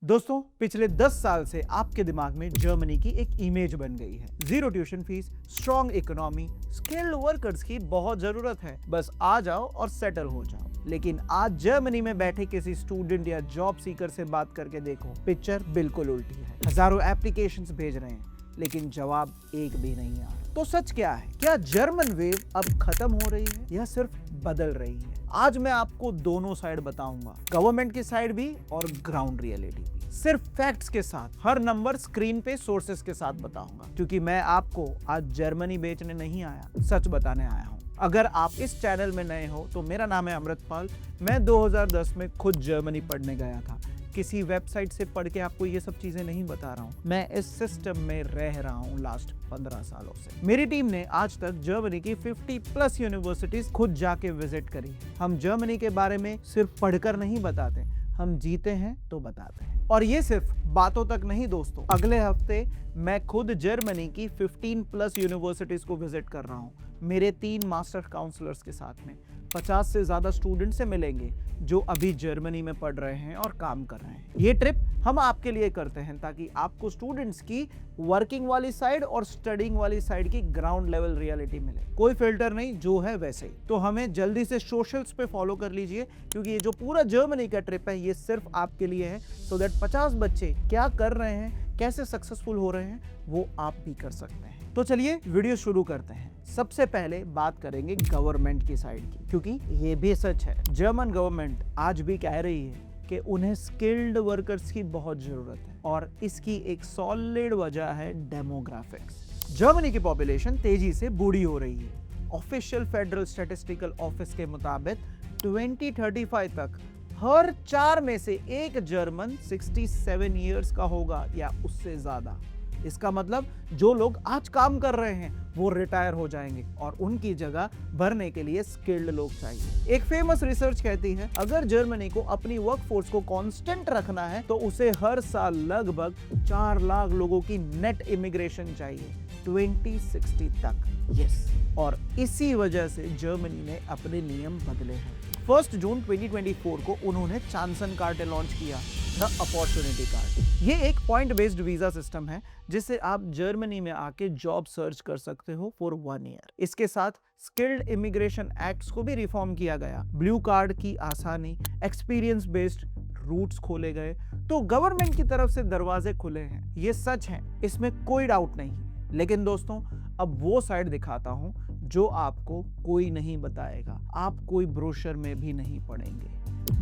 दोस्तों, पिछले 10 साल से आपके दिमाग में जर्मनी की एक इमेज बन गई है। Zero tuition fees, strong economy, skilled workers की बहुत जरूरत है। बस आ जाओ और सेटल हो जाओ। लेकिन आज जर्मनी में बैठे किसी स्टूडेंट या जॉब सीकर से बात करके देखो, पिक्चर बिल्कुल उल्टी है। हजारों एप्लीकेशंस भेज रहे हैं, लेकिन जवाब एक भी नहीं आ रहा। तो सच क्या है? क्या जर्मन वेव अब खत्म हो रही है या सिर्फ बदल रही है? आज मैं आपको दोनों साइड बताऊंगा, गवर्नमेंट की साइड भी और ग्राउंड रियलिटी भी। सिर्फ फैक्ट्स के साथ, हर नंबर स्क्रीन पे सोर्सेस के साथ बताऊंगा, क्योंकि मैं आपको आज जर्मनी बेचने नहीं आया, सच बताने आया हूं। अगर आप इस चैनल में नए हो तो मेरा नाम है अमृतपाल। मैं 2010 में खुद जर्मनी पढ़ने गया था। किसी वेबसाइट से पढ़ के आपको ये सब चीजें नहीं बता रहा हूँ। मैं इस सिस्टम में रह रहा हूँ लास्ट 15 सालों से। मेरी टीम ने आज तक जर्मनी की 50+ यूनिवर्सिटीज खुद जाके विजिट करी है। हम जर्मनी के बारे में सिर्फ पढ़कर नहीं बताते, हम जीते हैं तो बताते हैं। और ये सिर्फ बातों तक नहीं दोस्तों, अगले हफ्ते मैं खुद जर्मनी की 15+ यूनिवर्सिटीज को विजिट कर रहा हूँ, मेरे 3 मास्टर काउंसलर्स के साथ में। 50 से ज्यादा स्टूडेंट से मिलेंगे जो अभी जर्मनी में पढ़ रहे हैं और काम कर रहे हैं। ये ट्रिप हम आपके लिए करते हैं ताकि आपको स्टूडेंट्स की वर्किंग वाली साइड और स्टडिंग वाली साइड की ग्राउंड लेवल रियलिटी मिले। कोई फिल्टर नहीं, जो है वैसे ही। तो हमें जल्दी से सोशल्स पे फॉलो कर लीजिए, क्योंकि ये जो पूरा जर्मनी का ट्रिप है ये सिर्फ आपके लिए है, सो दैट 50 बच्चे क्या कर रहे हैं, कैसे सक्सेसफुल हो रहे हैं, वो आप भी कर सकते हैं। तो चलिए वीडियो शुरू करते हैं। सबसे पहले बात करेंगे गवर्नमेंट की साइड की, क्योंकि ये भी सच है, जर्मन गवर्नमेंट आज भी कह रही है कि उन्हें स्किल्ड वर्कर्स की बहुत जरूरत है, और इसकी एक सॉलिड वजह है डेमोग्राफिक्स। जर्मनी की पॉपुलेशन तेजी से बूढ़ी हो रही है। ऑफिशियल फेडरल स्टैटिस्टिकल ऑफिस के मुताबिक 2035 तक हर 4 में से एक जर्मन 67 ईयर्स का होगा या उससे ज्यादा। इसका मतलब जो लोग आज काम कर रहे हैं वो रिटायर हो जाएंगे और उनकी जगह भरने के लिए स्किल्ड लोग चाहिए। एक फेमस रिसर्च कहती है, अगर जर्मनी को अपनी वर्कफोर्स को कांस्टेंट रखना है तो उसे हर साल लगभग 4 लाख लोगों की नेट इमिग्रेशन चाहिए 2060 तक। यस, और इसी वजह से जर्मनी ने अपने नियम बदले हैं। 1 जून 2024 को उन्होंने चांसन कार्ड लॉन्च किया, द अपॉर्चुनिटी कार्ड। ये एक पॉइंट बेस्ड वीजा सिस्टम है जिससे आप जर्मनी में आके जॉब सर्च कर सकते हो फॉर 1 ईयर। इसके साथ स्किल्ड इमिग्रेशन एक्ट्स को भी रिफॉर्म किया गया। ब्लू कार्ड की आसानी, एक्सपीरियंस बेस्ड रूट्स खोले गए। तो गवर्नमेंट की तरफ से दरवाजे खुले हैं, ये सच है, इसमें कोई डाउट नहीं। लेकिन दोस्तों, अब वो साइड दिखाता हूं जो आपको कोई नहीं बताएगा, आप कोई ब्रोशर में भी नहीं पढ़ेंगे।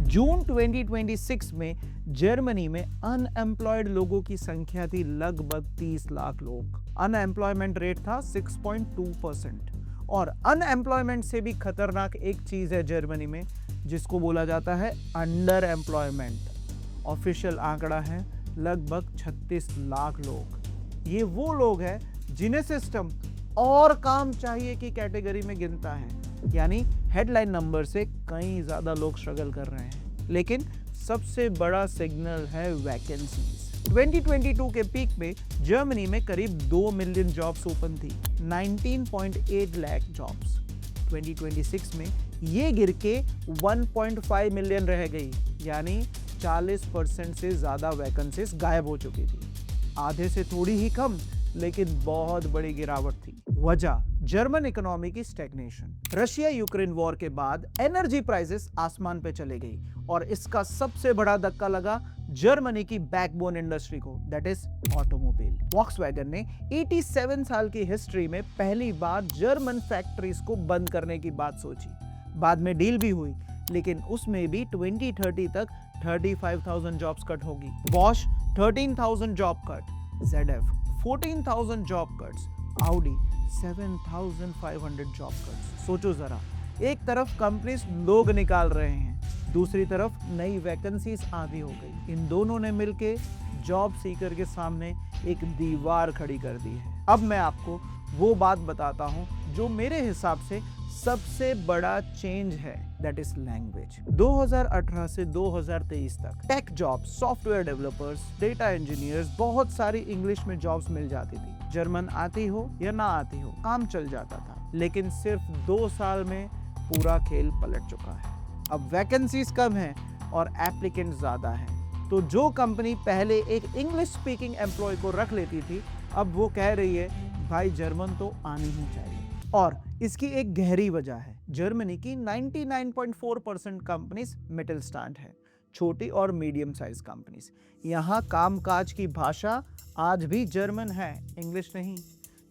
जून 2026 में जर्मनी में अनएम्प्लॉयड लोगों की संख्या थी लगभग 30 लाख लोग। अनएम्प्लॉयमेंट रेट था 6.2%। और अनएम्प्लॉयमेंट से भी खतरनाक एक चीज है जर्मनी में, जिसको बोला जाता है अंडर एम्प्लॉयमेंट। ऑफिशियल आंकड़ा है लगभग 36 लाख लोग। ये वो लोग हैं जिन्हें सिस्टम और काम चाहिए की कैटेगरी में गिनता है, यानी हेडलाइन नंबर से कई ज्यादा लोग स्ट्रगल कर रहे हैं। लेकिन सबसे बड़ा सिग्नल है वैकेंसीज। 2022 के पीक में जर्मनी में करीब 2 मिलियन जॉब्स ओपन थी, 19.8 लाख जॉब्स। 2026 में ये गिर के 1.5 मिलियन रह गई, यानी 40% से ज्यादा वैकेंसीज गायब हो चुकी थी। आधे से थोड़ी ही कम, लेकिन बहुत बड़ी गिरावट थी। वजह जर्मन इकोनॉमी की स्टैग्नेशन। रशिया यूक्रेन वॉर के बाद एनर्जी प्राइसेस आसमान पे चले गई, और इसका सबसे बड़ा धक्का लगा जर्मनी की बैकबोन इंडस्ट्री को, दैट इज ऑटोमोबाइल। वॉक्सवैगन ने 87 साल की हिस्ट्री में पहली बार जर्मन फैक्ट्रीज को बंद करने की बात सोची। बाद में डील भी हुई, लेकिन उसमें भी 2030 तक 35,000 जॉब्स कट होगी। Bosch 13,000 job cut, ZF 14,000 job cuts, Audi 7,500 job cuts. सोचो जरा, एक तरफ कंपनीज लोग निकाल रहे हैं, दूसरी तरफ नई वैकेंसीज आधी हो गई। इन दोनों ने मिलके जॉब सीकर के सामने एक दीवार खड़ी कर दी है। अब मैं आपको वो बात बताता हूं जो मेरे हिसाब से सबसे बड़ा चेंज है, दैट इज लैंग्वेज। 2018 से 2023 तक tech job, software developers, data engineers, बहुत सारी इंग्लिश में जॉब्स मिल जाती थी। जर्मन आती हो या ना आती हो, काम चल जाता था। लेकिन सिर्फ 2 साल में पूरा खेल पलट चुका है। अब वैकेंसीज कम है और एप्लीकेंट ज्यादा है। तो जो कंपनी पहले एक इंग्लिश स्पीकिंग एम्प्लॉय को रख लेती थी, अब वो कह रही है भाई जर्मन तो आनी ही चाहिए। और इसकी एक गहरी वजह है, जर्मनी की 99.4% कंपनीज मिडिल स्टैंड है, छोटी और मीडियम साइज कंपनीज। यहाँ कामकाज की भाषा आज भी जर्मन है, इंग्लिश नहीं।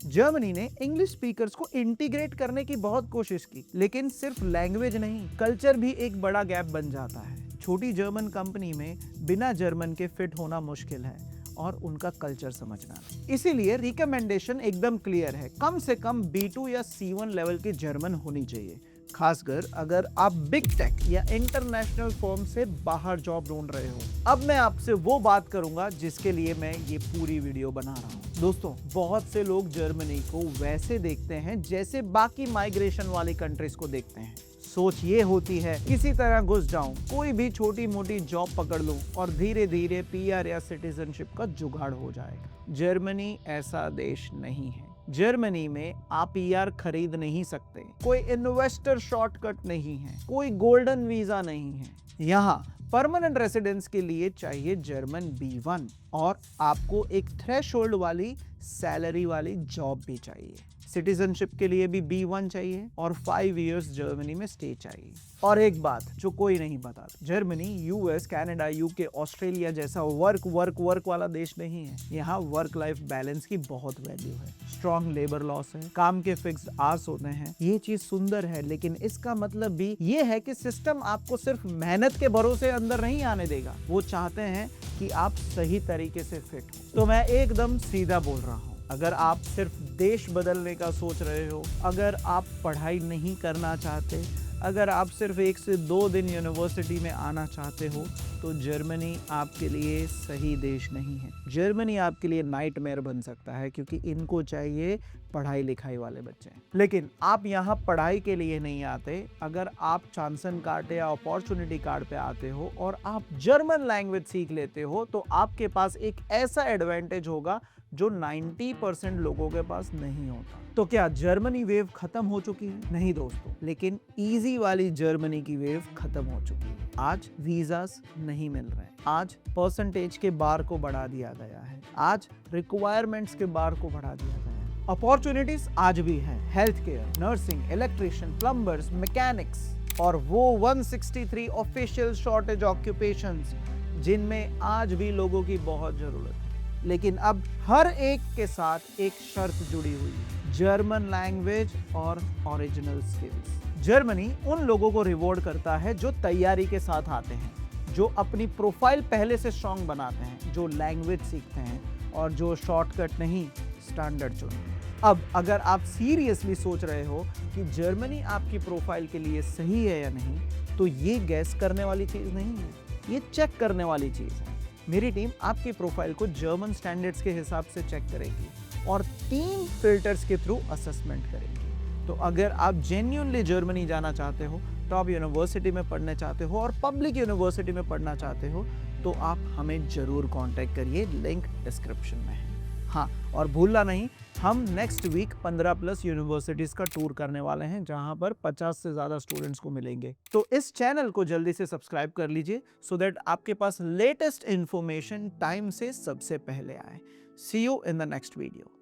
जर्मनी ने इंग्लिश स्पीकर्स को इंटीग्रेट करने की बहुत कोशिश की, लेकिन सिर्फ लैंग्वेज नहीं, कल्चर भी एक बड़ा गैप बन जाता है। छोटी जर्मन कंपनी में बिना जर्मन के फिट होना मुश्किल है और उनका कल्चर समझना। इसीलिए रिकमेंडेशन एकदम क्लियर है, कम से कम B2 या C1 लेवल की जर्मन होनी चाहिए, खासकर अगर आप बिग टेक या इंटरनेशनल फर्म से बाहर जॉब ढूंढ रहे हो। अब मैं आपसे वो बात करूंगा जिसके लिए मैं ये पूरी वीडियो बना रहा हूँ। दोस्तों, बहुत से लोग जर्मनी को वैसे देखते हैं जैसे बाकी माइग्रेशन वाली कंट्रीज को देखते हैं। सोच ये होती है किसी तरह घुस जाऊं, कोई भी छोटी मोटी जॉब पकड़ लूं और धीरे धीरे PR या सिटीजनशिप का जुगाड़ हो जाएगा। जर्मनी ऐसा देश नहीं है। जर्मनी में आप PR खरीद नहीं सकते, कोई इन्वेस्टर शॉर्टकट नहीं है, कोई गोल्डन वीजा नहीं है। यहाँ परमानेंट रेसिडेंस के लिए चाहिए जर्मन B1 और आपको एक थ्रेशोल्ड वाली सैलरी वाली जॉब भी चाहिए। सिटीजनशिप के लिए भी B1 चाहिए और 5 इयर्स जर्मनी में स्टे चाहिए। और एक बात जो कोई नहीं बताता, Germany US, Canada, UK, Australia जैसा वर्क वाला देश नहीं है। यहाँ वर्क लाइफ बैलेंस की बहुत वैल्यू है, स्ट्रॉन्ग लेबर लॉस है, काम के फिक्स्ड आवर्स होते हैं। ये चीज सुंदर है, लेकिन इसका मतलब भी ये है कि सिस्टम आपको सिर्फ मेहनत के भरोसे अंदर नहीं आने देगा। वो चाहते हैं कि आप सही तरीके से फिट हो। तो मैं एकदम सीधा बोल रहा हूँ, अगर आप सिर्फ देश बदलने का सोच रहे हो, अगर आप पढ़ाई नहीं करना चाहते, अगर आप सिर्फ 1 से 2 दिन यूनिवर्सिटी में आना चाहते हो, तो जर्मनी आपके लिए सही देश नहीं है। जर्मनी आपके लिए नाइटमेयर बन सकता है, क्योंकि इनको चाहिए पढ़ाई लिखाई वाले बच्चे। लेकिन आप यहाँ पढ़ाई के लिए नहीं आते, अगर आप चांसन कार्ड या अपॉर्चुनिटी कार्ड पे आते हो और आप जर्मन लैंग्वेज सीख लेते हो, तो आपके पास एक ऐसा एडवांटेज होगा जो 90% लोगों के पास नहीं होता। तो क्या जर्मनी वेव खत्म हो चुकी है? नहीं दोस्तों, लेकिन इजी वाली जर्मनी की वेव खत्म हो चुकी है। आज वीजास नहीं मिल रहे, आज परसेंटेज के बार को बढ़ा दिया गया है, आज रिक्वायरमेंट्स के बार को बढ़ा दिया गया है। अपॉर्चुनिटीज आज भी है, health care, nursing, electrician, plumbers, mechanics और वो 163 ऑफिशियल शॉर्टेज ऑक्यूपेशंस जिनमें आज भी लोगों की बहुत जरूरत है। लेकिन अब हर एक के साथ एक शर्त जुड़ी हुई है, जर्मन लैंग्वेज और ओरिजिनल स्किल्स। जर्मनी उन लोगों को रिवॉर्ड करता है जो तैयारी के साथ आते हैं, जो अपनी प्रोफाइल पहले से स्ट्रॉन्ग बनाते हैं, जो लैंग्वेज सीखते हैं और जो शॉर्टकट नहीं स्टैंडर्ड चुनते हैं। अब अगर आप सीरियसली सोच रहे हो कि जर्मनी आपकी प्रोफाइल के लिए सही है या नहीं, तो ये गैस करने वाली चीज नहीं है, ये चेक करने वाली चीज है। मेरी टीम आपकी प्रोफाइल को जर्मन स्टैंडर्ड्स के हिसाब से चेक करेगी और 3 फिल्टर्स के थ्रू असेसमेंट करेगी। तो अगर आप जेन्युइनली जर्मनी जाना चाहते हो, टॉप यूनिवर्सिटी में पढ़ना चाहते हो और पब्लिक यूनिवर्सिटी में पढ़ना चाहते हो, तो आप हमें जरूर कांटेक्ट करिए, लिंक डिस्क्रिप्शन में है। हाँ, और भूलना नहीं, हम नेक्स्ट वीक 15+ यूनिवर्सिटीज का टूर करने वाले हैं, जहां पर 50 से ज्यादा स्टूडेंट्स को मिलेंगे। तो इस चैनल को जल्दी से सब्सक्राइब कर लीजिए, सो दैट आपके पास लेटेस्ट इंफॉर्मेशन टाइम से सबसे पहले आए। See you in the next video.